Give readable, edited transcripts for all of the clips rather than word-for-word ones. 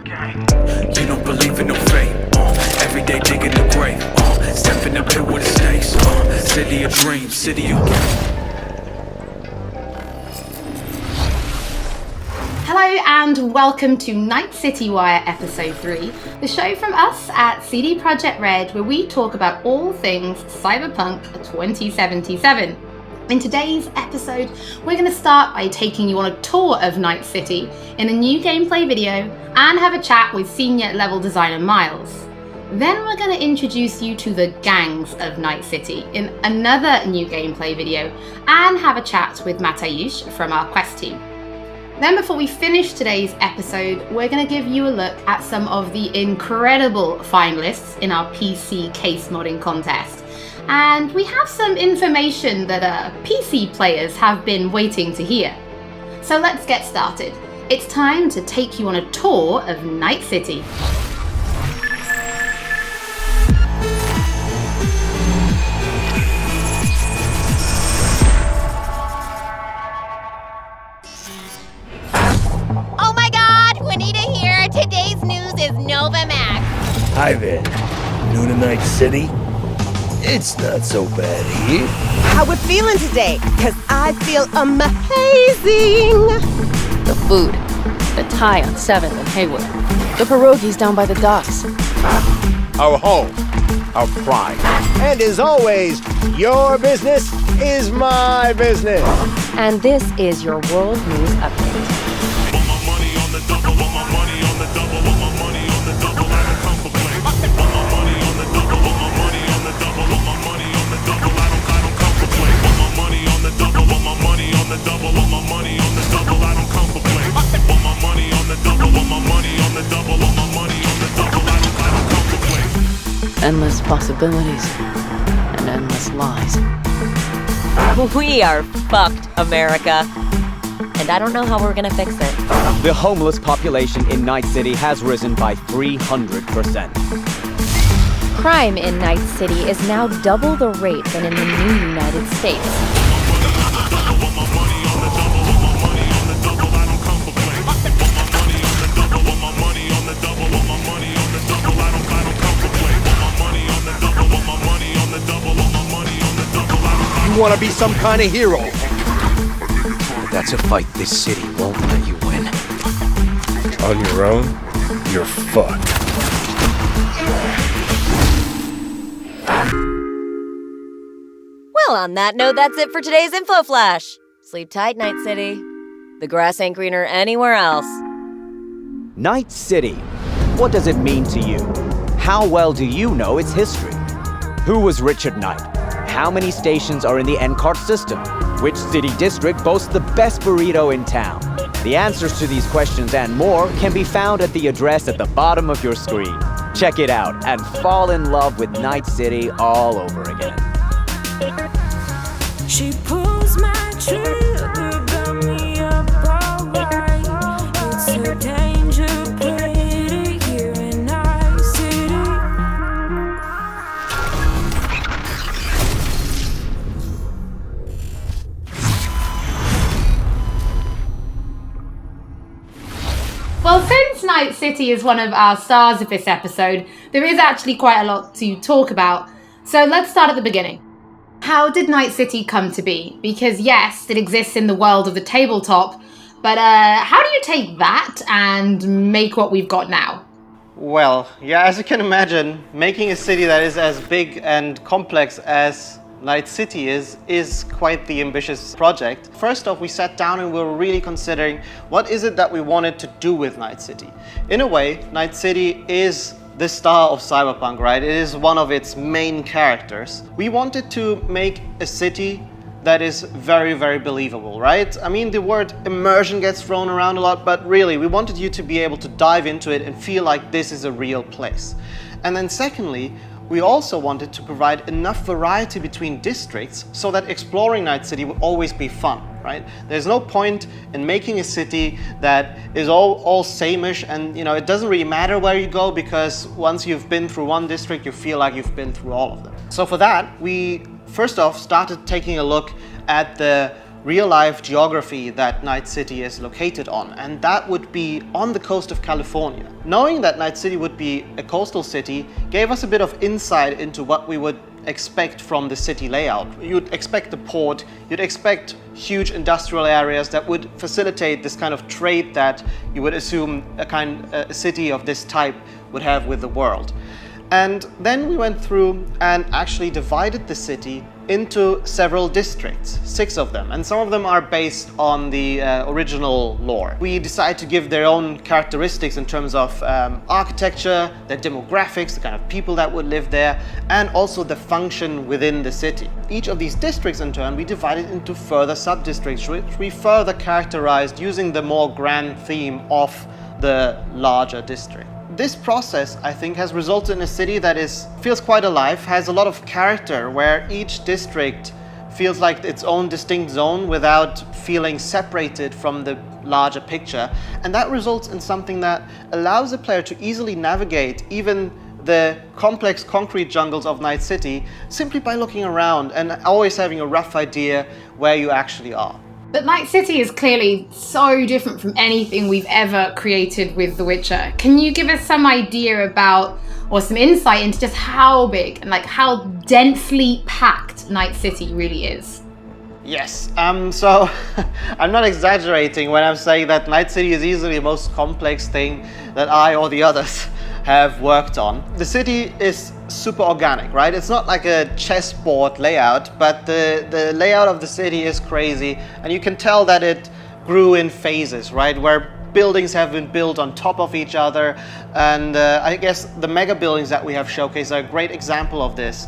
You don't believe in no fate. Every day digging the grave. Step in the pit with the stakes. City of dreams, city of... Hello and welcome to Night City Wire Episode 3, the show from us at CD PROJEKT RED where we talk about all things Cyberpunk 2077. In today's episode, we're going to start by taking you on a tour of Night City in a new gameplay video and have a chat with senior level designer Miles. Then we're going to introduce you to the gangs of Night City in another new gameplay video and have a chat with Mateusz from our quest team. Then before we finish today's episode, we're going to give you a look at some of the incredible finalists in our PC case modding contest. And we have some information that PC players have been waiting to hear. So let's get started. It's time to take you on a tour of Night City. Oh my god, Juanita here. Today's news is Nova Max. Hi there. New to Night City? It's not so bad here. How we feeling today? Cause I feel amazing. The food. The Thai on 7th and Haywood. The pierogies down by the docks. Our home. Our pride. And as always, your business is my business. And this is your World News Update. Endless possibilities and endless lies. We are fucked, America. And I don't know how we're gonna fix it. The homeless population in Night City has risen by 300%. Crime in Night City is now double the rate than in the new United States. You want to be some kind of hero. But that's a fight this city won't let you win. On your own, you're fucked. Well, on that note, that's it for today's Info Flash. Sleep tight, Night City. The grass ain't greener anywhere else. Night City. What does it mean to you? How well do you know its history? Who was Richard Knight? How many stations are in the N-Cart system? Which city district boasts the best burrito in town? The answers to these questions and more can be found at the address at the bottom of your screen. Check it out and fall in love with Night City all over again. She pulls my trigger, got me up alright. It's a danger play here in Night City. Well, since Night City is one of our stars of this episode, there is actually quite a lot to talk about. So let's start at the beginning. How did Night City come to be? Because yes, it exists in the world of the tabletop, but how do you take that and make what we've got now? Well, yeah, as you can imagine, making a city that is as big and complex as Night City is quite the ambitious project. First off, we sat down and we were really considering what is it that we wanted to do with Night City. In a way, Night City is the star of Cyberpunk, right? It is one of its main characters. We wanted to make a city that is very, very believable, right? I mean, the word immersion gets thrown around a lot, but really, we wanted you to be able to dive into it and feel like this is a real place. And then secondly, we also wanted to provide enough variety between districts so that exploring Night City would always be fun, right? There's no point in making a city that is all same-ish and, you know, it doesn't really matter where you go because once you've been through one district, you feel like you've been through all of them. So for that, we first off started taking a look at the real-life geography that Night City is located on, and that would be on the coast of California. Knowing that Night City would be a coastal city gave us a bit of insight into what we would expect from the city layout. You'd expect the port, you'd expect huge industrial areas that would facilitate this kind of trade that you would assume a city of this type would have with the world. And then we went through and actually divided the city into several districts, 6 of them, and some of them are based on the original lore. We decided to give their own characteristics in terms of architecture, their demographics, the kind of people that would live there, and also the function within the city. Each of these districts in turn we divided into further sub-districts, which we further characterized using the more grand theme of the larger district. This process, I think, has resulted in a city that feels quite alive, has a lot of character, where each district feels like its own distinct zone without feeling separated from the larger picture. And that results in something that allows the player to easily navigate even the complex concrete jungles of Night City simply by looking around and always having a rough idea where you actually are. But Night City is clearly so different from anything we've ever created with The Witcher. Can you give us some idea about, or some insight into just how big and like how densely packed Night City really is? Yes, so I'm not exaggerating when I'm saying that Night City is easily the most complex thing that I or the others have worked on. The city is super organic, right? It's not like a chessboard layout, but the layout of the city is crazy, and you can tell that it grew in phases, right? Where buildings have been built on top of each other, and I guess the mega buildings that we have showcased are a great example of this.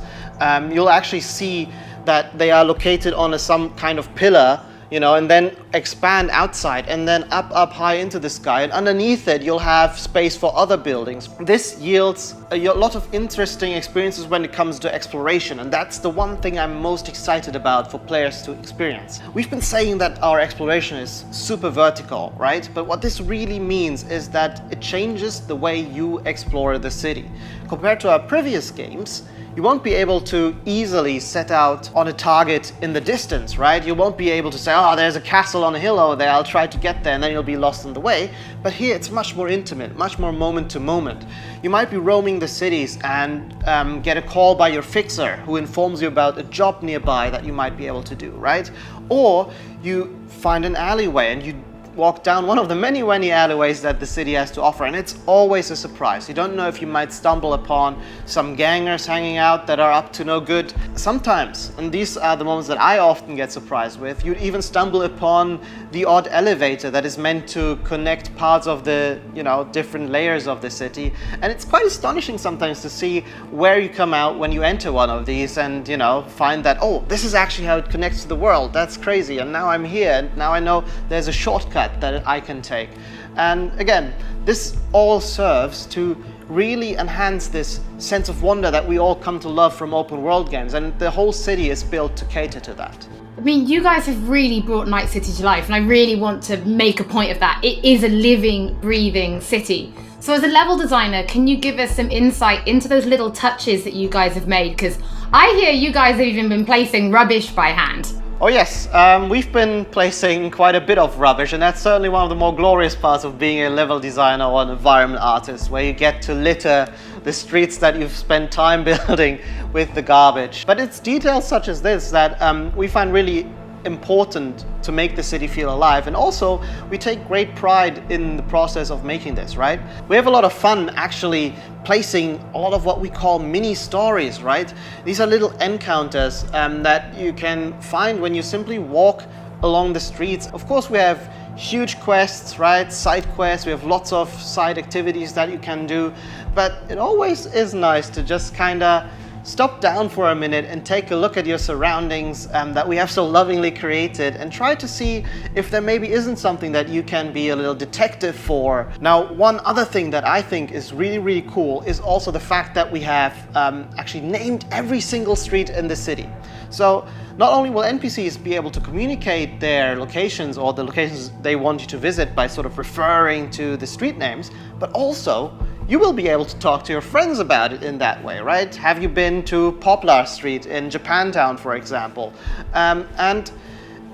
You'll actually see that they are located on some kind of pillar, you know, and then expand outside and then up high into the sky, and underneath it you'll have space for other buildings. This yields a lot of interesting experiences when it comes to exploration, and that's the one thing I'm most excited about for players to experience. We've been saying that our exploration is super vertical, right? But what this really means is that it changes the way you explore the city. Compared to our previous games, you won't be able to easily set out on a target in the distance, right? You won't be able to say, oh, there's a castle on a hill over there, I'll try to get there, and then you'll be lost on the way. But here it's much more intimate, much more moment to moment. You might be roaming the cities and get a call by your fixer who informs you about a job nearby that you might be able to do, right? Or you find an alleyway and you walk down one of the many alleyways that the city has to offer, and it's always a surprise. You don't know if you might stumble upon some gangers hanging out that are up to no good. Sometimes, and these are the moments that I often get surprised with, you'd even stumble upon the odd elevator that is meant to connect parts of the, you know, different layers of the city. And it's quite astonishing sometimes to see where you come out when you enter one of these and, you know, find that, oh, this is actually how it connects to the world. That's crazy. And now I'm here, and now I know there's a shortcut that I can take. And again, this all serves to really enhance this sense of wonder that we all come to love from open world games, and the whole city is built to cater to that. I mean, you guys have really brought Night City to life, and I really want to make a point of that. It is a living, breathing city. So as a level designer, can you give us some insight into those little touches that you guys have made? Because I hear you guys have even been placing rubbish by hand. Oh yes, we've been placing quite a bit of rubbish, and that's certainly one of the more glorious parts of being a level designer or an environment artist, where you get to litter the streets that you've spent time building with the garbage. But it's details such as this that we find really important to make the city feel alive, and also we take great pride in the process of making this, right? We have a lot of fun actually placing all of what we call mini stories, right? These are little encounters that you can find when you simply walk along the streets. Of course, we have huge quests, right? Side quests, we have lots of side activities that you can do, but it always is nice to just kind of stop down for a minute and take a look at your surroundings that we have so lovingly created, and try to see if there maybe isn't something that you can be a little detective for. Now, one other thing that I think is really cool is also the fact that we have actually named every single street in the city. So not only will NPCs be able to communicate their locations or the locations they want you to visit by sort of referring to the street names, but also you will be able to talk to your friends about it in that way, right? Have you been to Poplar Street in Japantown, for example? And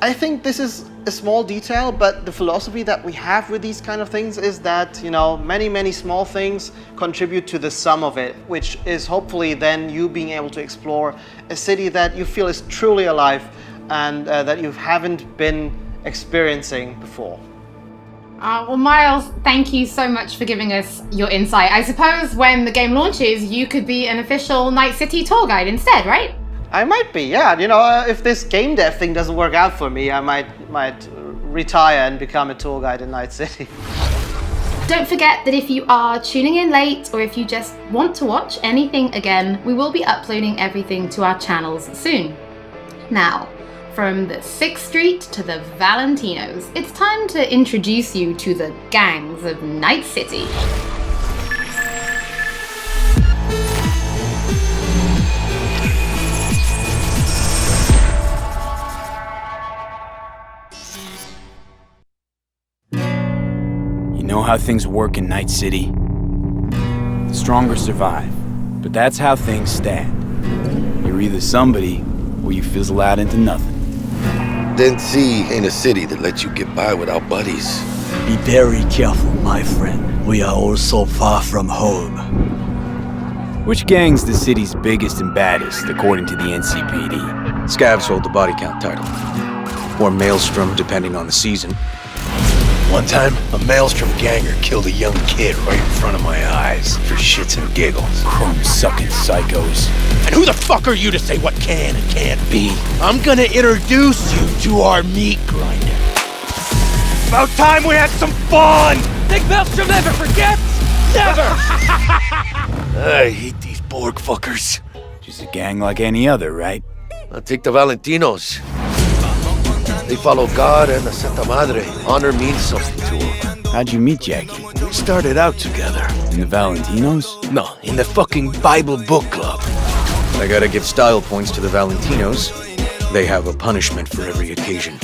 I think this is a small detail, but the philosophy that we have with these kind of things is that, many small things contribute to the sum of it, which is hopefully then you being able to explore a city that you feel is truly alive and that you haven't been experiencing before. Well, Miles, thank you so much for giving us your insight. I suppose when the game launches, you could be an official Night City tour guide instead, right? I might be, yeah. If this game dev thing doesn't work out for me, I might retire and become a tour guide in Night City. Don't forget that if you are tuning in late or if you just want to watch anything again, we will be uploading everything to our channels soon. Now, from the 6th Street to the Valentinos, it's time to introduce you to the gangs of Night City. You know how things work in Night City? The stronger survive, but that's how things stand. You're either somebody, or you fizzle out into nothing. Then C ain't a city that lets you get by without buddies. Be very careful, my friend. We are all so far from home. Which gang's the city's biggest and baddest, according to the NCPD? Scavs hold the body count title. Or Maelstrom, depending on the season. One time, a Maelstrom ganger killed a young kid right in front of my eyes for shits and giggles. Chrome-sucking psychos. And who the fuck are you to say what can and can't be? I'm gonna introduce you to our meat grinder. About time we had some fun! Think Maelstrom never forgets? Never! I hate these Borg fuckers. Just a gang like any other, right? I'll take the Valentinos. They follow God and the Santa Madre. Honor means something to them. How'd you meet Jackie? We started out together. In the Valentinos? No, in the fucking Bible book club. I gotta give style points to the Valentinos. They have a punishment for every occasion.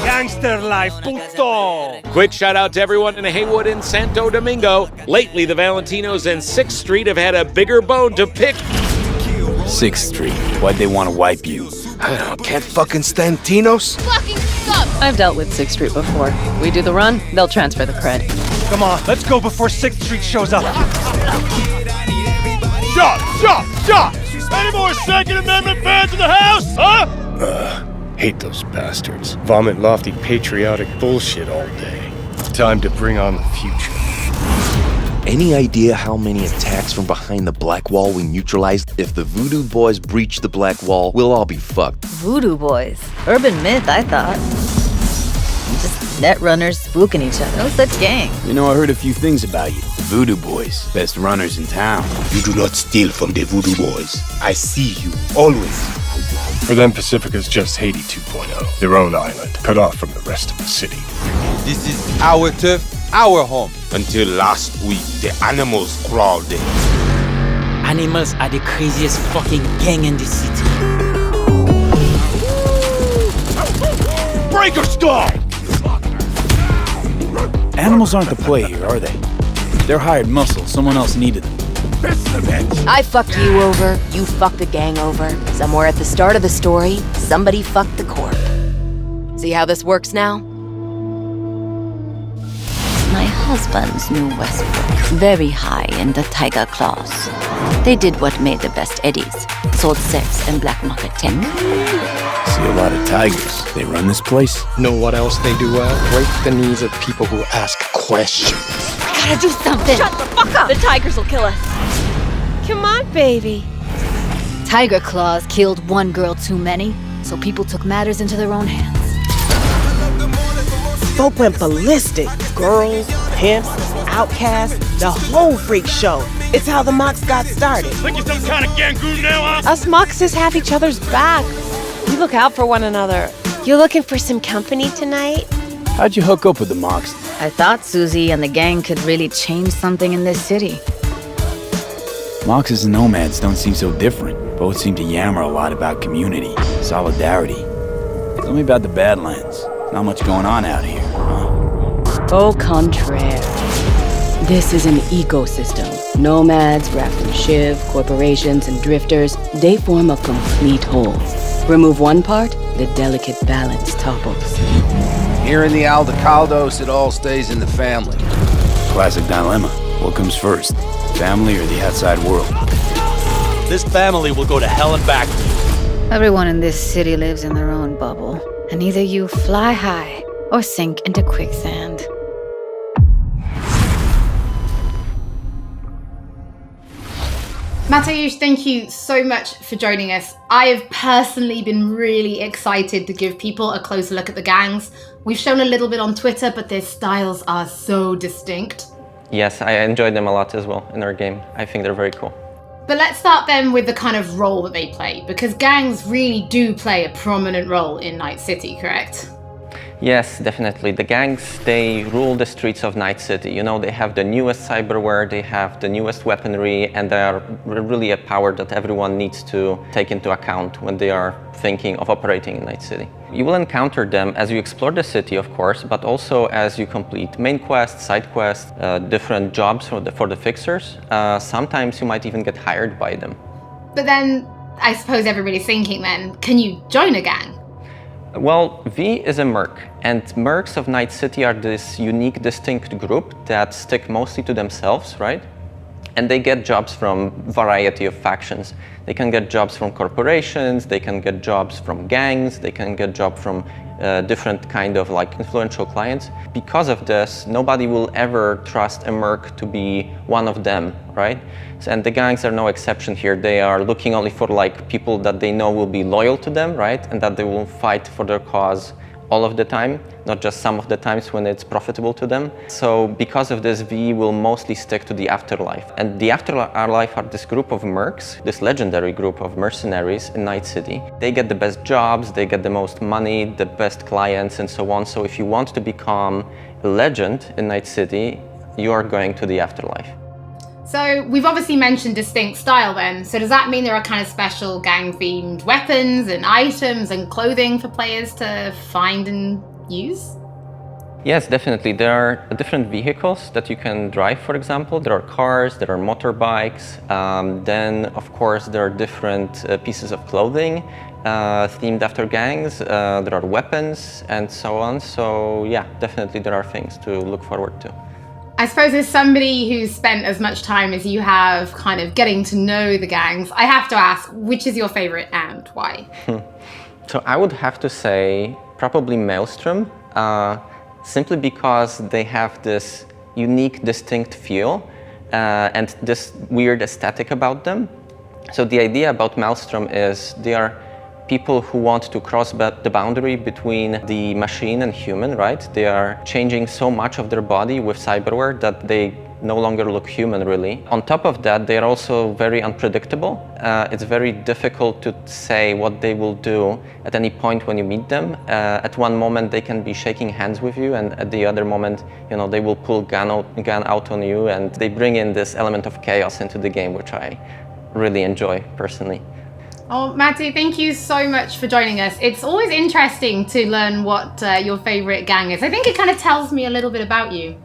Gangster life, puto! Quick shout out to everyone in Haywood and Santo Domingo. Lately, the Valentinos and 6th Street have had a bigger bone to pick. 6th Street. Why'd they want to wipe you? I don't, can't fucking stand Tinos. Fucking suck! I've dealt with 6th Street before. We do the run, they'll transfer the cred. Come on, let's go before 6th Street shows up. Shot! Any more Second Amendment fans in the house, huh? Hate those bastards. Vomit lofty patriotic bullshit all day. Time to bring on the future. Any idea how many attacks from behind the Black Wall we neutralized? If the Voodoo Boys breach the Black Wall, we'll all be fucked. Voodoo Boys? Urban myth, I thought. Just net runners spooking each other. No such gang. You know, I heard a few things about you. The Voodoo Boys, best runners in town. You do not steal from the Voodoo Boys. I see you, always. For them, Pacifica's just Haiti 2.0. Their own island, cut off from the rest of the city. This is our turf, our home. Until last week, the animals crawled in. Animals are the craziest fucking gang in the city. Breaker stall! Animals aren't the play here, are they? They're hired muscle. Someone else needed them. I fucked you over, you fucked the gang over. Somewhere at the start of the story, somebody fucked the corp. See how this works now? My husband's new Westbrook. Very high in the tiger claws. They did what made the best eddies. Sold sex and black market tech. See a lot of tigers. They run this place. Know what else they do well? Break the knees of people who ask questions. We gotta do something! Shut the fuck up! The tigers will kill us. Come on, baby. Tiger claws killed one girl too many, so people took matters into their own hands. Folk went ballistic. Girls, pimps, outcasts, the whole freak show. It's how the Mox got started. Think you're some kind of gangoon now, huh? Us Moxes have each other's back. We look out for one another. You looking for some company tonight? How'd you hook up with the Mox? I thought Susie and the gang could really change something in this city. Moxes and nomads don't seem so different. Both seem to yammer a lot about community, solidarity. Tell me about the Badlands. Not much going on out here, huh? Au contraire. This is an ecosystem. Nomads, Grafton Shiv, corporations, and drifters, they form a complete whole. Remove one part, the delicate balance topples. Here in the Aldecaldos, it all stays in the family. Classic dilemma. What comes first, family or the outside world? This family will go to hell and back. Everyone in this city lives in their own bubble, and either you fly high or sink into quicksand. Mateusz, thank you so much for joining us. I have personally been really excited to give people a closer look at the gangs. We've shown a little bit on Twitter, but their styles are so distinct. Yes, I enjoyed them a lot as well in our game. I think they're very cool. But let's start then with the kind of role that they play, because gangs really do play a prominent role in Night City, correct? Yes, definitely. The gangs, they rule the streets of Night City. You know, they have the newest cyberware, they have the newest weaponry, and they are really a power that everyone needs to take into account when they are thinking of operating in Night City. You will encounter them as you explore the city, of course, but also as you complete main quests, side quests, different jobs for the fixers. Sometimes you might even get hired by them. But then, I suppose everybody's thinking then, can you join a gang? Well, V is a merc, and mercs of Night City are this unique, distinct group that stick mostly to themselves, right? And they get jobs from a variety of factions. They can get jobs from corporations, they can get jobs from gangs, they can get jobs from different kind of like influential clients. Because of this, nobody will ever trust a merc to be one of them, right? And the gangs are no exception here. They are looking only for like people that they know will be loyal to them, right? And that they will fight for their cause all of the time, not just some of the times when it's profitable to them. So because of this, V will mostly stick to the afterlife. And the afterlife are this group of mercs, this legendary group of mercenaries in Night City. They get the best jobs, they get the most money, the best clients, and so on. So if you want to become a legend in Night City, you are going to the afterlife. So we've obviously mentioned distinct style then, so does that mean there are kind of special gang-themed weapons and items and clothing for players to find and use? Yes, definitely. There are different vehicles that you can drive, for example. There are cars, there are motorbikes. Then, of course, there are different pieces of clothing themed after gangs. There are weapons and so on. So yeah, definitely there are things to look forward to. I suppose as somebody who's spent as much time as you have kind of getting to know the gangs, I have to ask, which is your favorite and why? So I would have to say probably Maelstrom, simply because they have this unique, distinct feel and this weird aesthetic about them. So the idea about Maelstrom is they are people who want to cross the boundary between the machine and human, right? They are changing so much of their body with cyberware that they no longer look human, really. On top of that, they are also very unpredictable. It's very difficult to say what they will do at any point when you meet them. At one moment, they can be shaking hands with you, and at the other moment, you know, they will pull gun out on you, and they bring in this element of chaos into the game, which I really enjoy personally. Oh, Matty, thank you so much for joining us. It's always interesting to learn what your favorite gang is. I think it kind of tells me a little bit about you.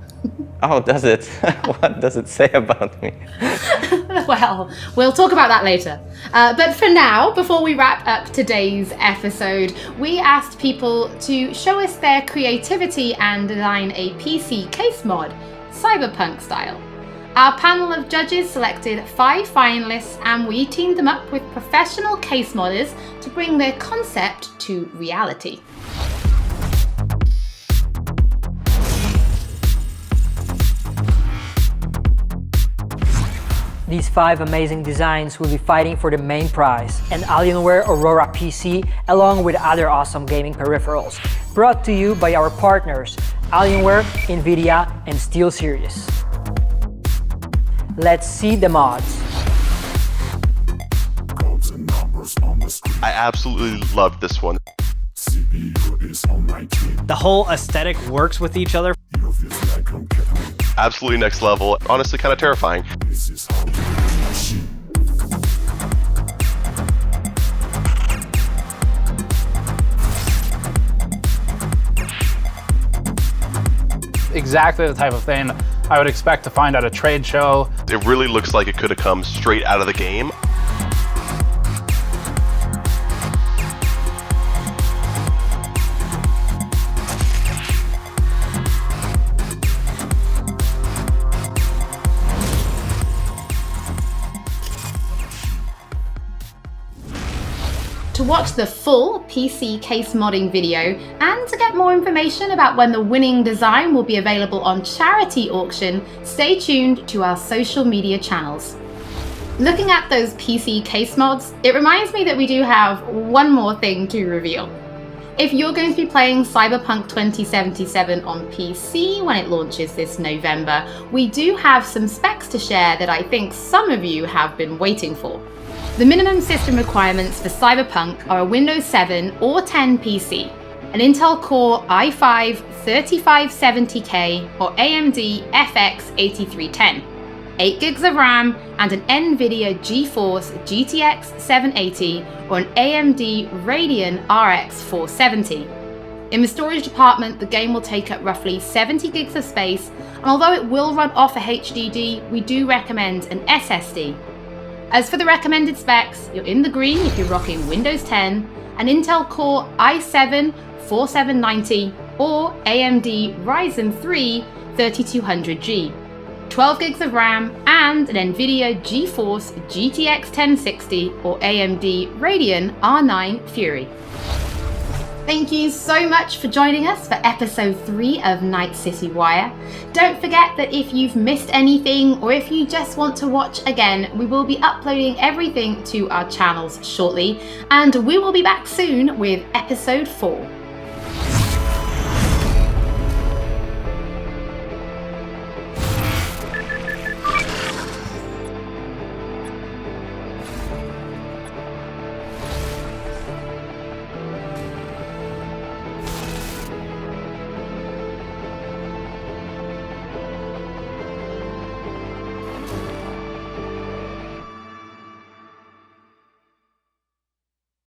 Oh, does it? What does it say about me? Well, we'll talk about that later. But for now, before we wrap up today's episode, we asked people to show us their creativity and design a PC case mod, Cyberpunk style. Our panel of judges selected 5 finalists and we teamed them up with professional case modders to bring their concept to reality. These 5 amazing designs will be fighting for the main prize, an Alienware Aurora PC along with other awesome gaming peripherals, brought to you by our partners Alienware, Nvidia, and SteelSeries. Let's see the mods. I absolutely loved this one. The whole aesthetic works with each other. Absolutely next level. Honestly, kind of terrifying. Exactly the type of thing I would expect to find at a trade show. It really looks like it could have come straight out of the game. To watch the full PC case modding video and to get more information about when the winning design will be available on charity auction, stay tuned to our social media channels. Looking at those PC case mods, it reminds me that we do have one more thing to reveal. If you're going to be playing Cyberpunk 2077 on PC when it launches this November, we do have some specs to share that I think some of you have been waiting for. The minimum system requirements for Cyberpunk are a Windows 7 or 10 PC, an Intel Core i5 3570K or AMD FX 8310, 8 gigs of RAM, and an NVIDIA GeForce GTX 780 or an AMD Radeon RX 470. In the storage department, the game will take up roughly 70 gigs of space, and although it will run off a HDD, we do recommend an SSD. As for the recommended specs, you're in the green if you're rocking Windows 10, an Intel Core i7 4790 or AMD Ryzen 3 3200G. 12 gigs of RAM, and an NVIDIA GeForce GTX 1060 or AMD Radeon R9 Fury. Thank you so much for joining us for episode 3 of Night City Wire. Don't forget that if you've missed anything or if you just want to watch again, we will be uploading everything to our channels shortly, and we will be back soon with episode 4.